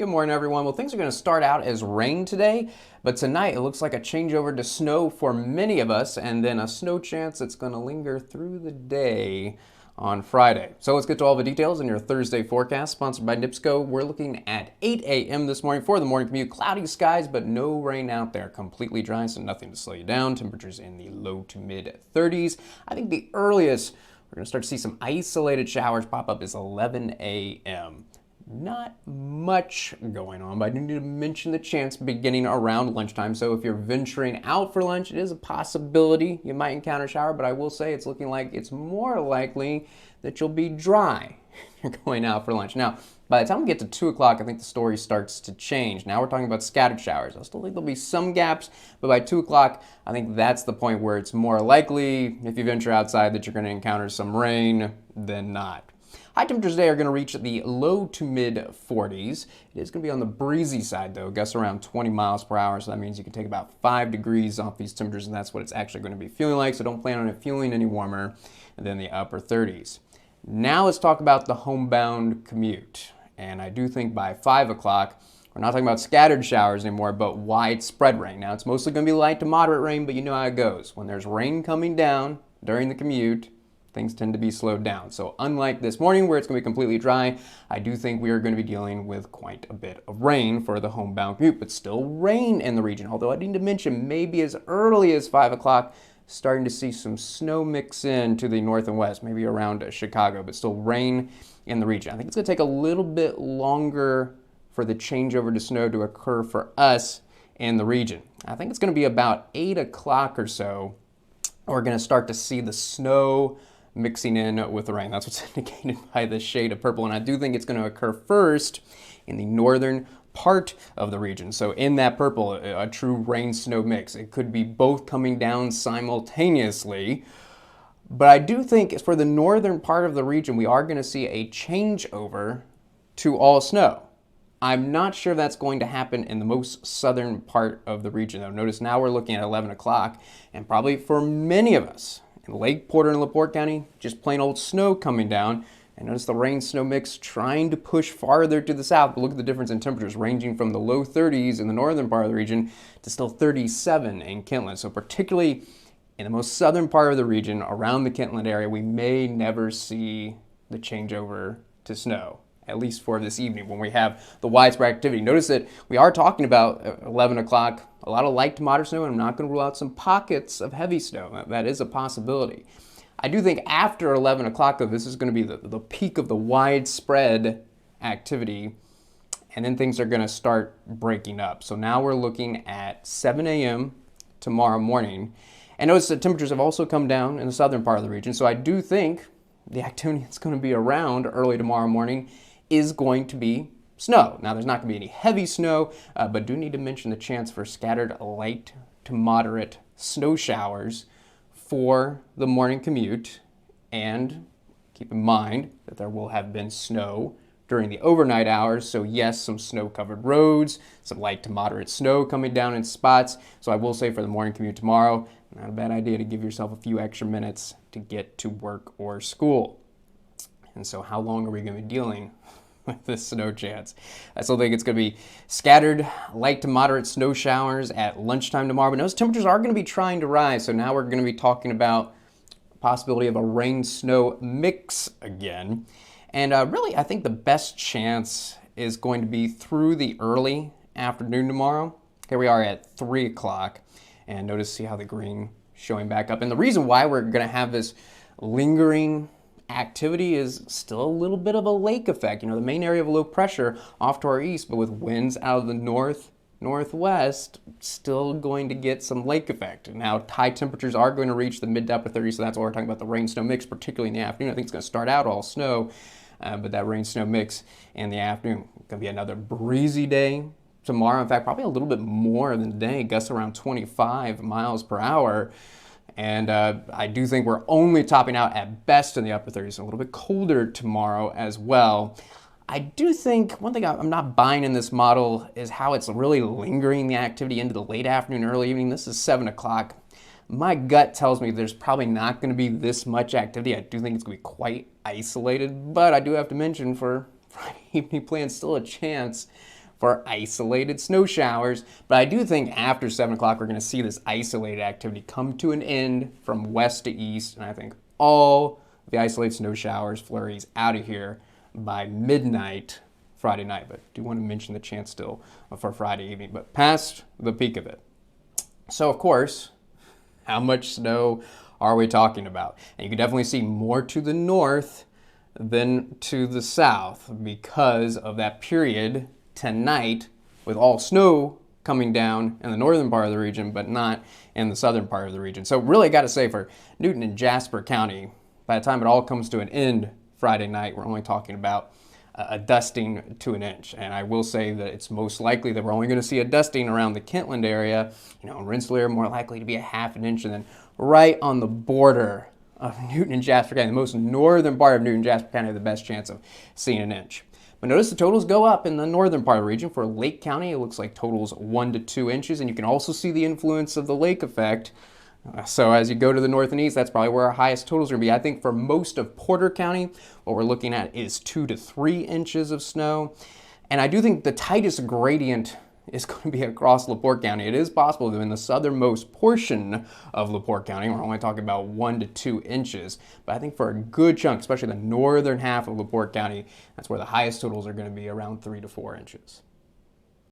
Good morning, everyone. Well, things are going to start out as rain today, but tonight it looks like a changeover to snow for many of us, and then a snow chance that's going to linger through the day on Friday. So let's get to all the details in your Thursday forecast, sponsored by NIPSCO. We're looking at 8 a.m. this morning for the morning commute. Cloudy skies, but no rain out there. Completely dry, so nothing to slow you down. Temperatures in the low to mid 30s. I think the earliest we're going to start to see some isolated showers pop up is 11 a.m. Not much going on, but I do need to mention the chance beginning around lunchtime. So if you're venturing out for lunch, it is a possibility you might encounter a shower, but I will say it's looking like it's more likely that you'll be dry if you're going out for lunch. Now, by the time we get to 2 o'clock, I think the story starts to change. Now we're talking about scattered showers. I still think there'll be some gaps, but by 2 o'clock, I think that's the point where it's more likely, if you venture outside, that you're going to encounter some rain than not. High temperatures today are going to reach the low to mid 40s. It is going to be on the breezy side, though, gusts around 20 miles per hour, so that means you can take about 5 degrees off these temperatures, and that's what it's actually going to be feeling like, so don't plan on it feeling any warmer than the upper 30s. Now let's talk about the homebound commute, and I do think by 5 o'clock, we're not talking about scattered showers anymore, but widespread rain. Now, it's mostly going to be light to moderate rain, but you know how it goes. When there's rain coming down during the commute, things tend to be slowed down. So unlike this morning where it's going to be completely dry, I do think we are going to be dealing with quite a bit of rain for the homebound commute, but still rain in the region. Although I need to mention maybe as early as 5 o'clock, starting to see some snow mix in to the north and west, maybe around Chicago, but still rain in the region. I think it's going to take a little bit longer for the changeover to snow to occur for us in the region. I think it's going to be about 8 o'clock or so. We're going to start to see the snow mixing in with the rain. That's what's indicated by the shade of purple, and I do think it's going to occur first in the northern part of the region. So in that purple, a true rain-snow mix. It could be both coming down simultaneously, but I do think for the northern part of the region, we are going to see a changeover to all snow. I'm not sure that's going to happen in the most southern part of the region, though. Notice now we're looking at 11 o'clock, and probably for many of us, in Lake Porter and LaPorte County, just plain old snow coming down. And notice the rain-snow mix trying to push farther to the south. But look at the difference in temperatures, ranging from the low 30s in the northern part of the region to still 37 in Kentland. So particularly in the most southern part of the region, around the Kentland area, we may never see the changeover to snow, at least for this evening when we have the widespread activity. Notice that we are talking about 11 o'clock, a lot of light to moderate snow, and I'm not going to rule out some pockets of heavy snow. That is a possibility. I do think after 11 o'clock, though, this is going to be the peak of the widespread activity, and then things are going to start breaking up. So now we're looking at 7 a.m. tomorrow morning. And notice that temperatures have also come down in the southern part of the region, so I do think the activity that's going to be around early tomorrow morning is going to be snow. Now, there's not going to be any heavy snow, but do need to mention the chance for scattered light to moderate snow showers for the morning commute. And keep in mind that there will have been snow during the overnight hours. So yes, some snow-covered roads, some light to moderate snow coming down in spots. So I will say for the morning commute tomorrow, not a bad idea to give yourself a few extra minutes to get to work or school. And so how long are we going to be dealing with this snow chance? I still think it's going to be scattered light to moderate snow showers at lunchtime tomorrow, but those temperatures are going to be trying to rise. So now we're going to be talking about the possibility of a rain-snow mix again. And really, I think the best chance is going to be through the early afternoon tomorrow. Here we are at 3 o'clock, and notice, see how the green showing back up. And the reason why we're going to have this lingering activity is still a little bit of a lake effect. You know, the main area of low pressure off to our east, but with winds out of the northwest, still going to get some lake effect. Now, high temperatures are going to reach the mid to upper 30s, so that's why we're talking about the rain-snow mix, particularly in the afternoon. I think it's going to start out all snow, but that rain-snow mix in the afternoon. It's going to be another breezy day tomorrow. In fact, probably a little bit more than today, gusts around 25 miles per hour. And I do think we're only topping out at best in the upper 30s, so a little bit colder tomorrow as well. I do think one thing I'm not buying in this model is how it's really lingering the activity into the late afternoon, early evening. This is 7 o'clock. My gut tells me there's probably not going to be this much activity. I do think it's going to be quite isolated, but I do have to mention for Friday evening plans, still a chance for isolated snow showers. But I do think after 7 o'clock, we're going to see this isolated activity come to an end from west to east. And I think all the isolated snow showers, flurries out of here by midnight Friday night. But I do want to mention the chance still for Friday evening, but past the peak of it. So, of course, how much snow are we talking about? And you can definitely see more to the north than to the south because of that period tonight with all snow coming down in the northern part of the region, but not in the southern part of the region. So really got to say for Newton and Jasper County, by the time it all comes to an end Friday night, we're only talking about a dusting to an inch. And I will say that it's most likely that we're only going to see a dusting around the Kentland area. Rensselaer more likely to be a half an inch, and then right on the border of Newton and Jasper County, the most northern part of Newton and Jasper County, the best chance of seeing an inch. But notice the totals go up in the northern part of the region. For Lake County, it looks like totals 1 to 2 inches, and you can also see the influence of the lake effect. So as you go to the north and east, that's probably where our highest totals are going to be. I think for most of Porter County, what we're looking at is 2 to 3 inches of snow. And I do think the tightest gradient is going to be across LaPorte County. It is possible that in the southernmost portion of LaPorte County, we're only talking about 1 to 2 inches. But I think for a good chunk, especially the northern half of LaPorte County, that's where the highest totals are going to be around 3 to 4 inches.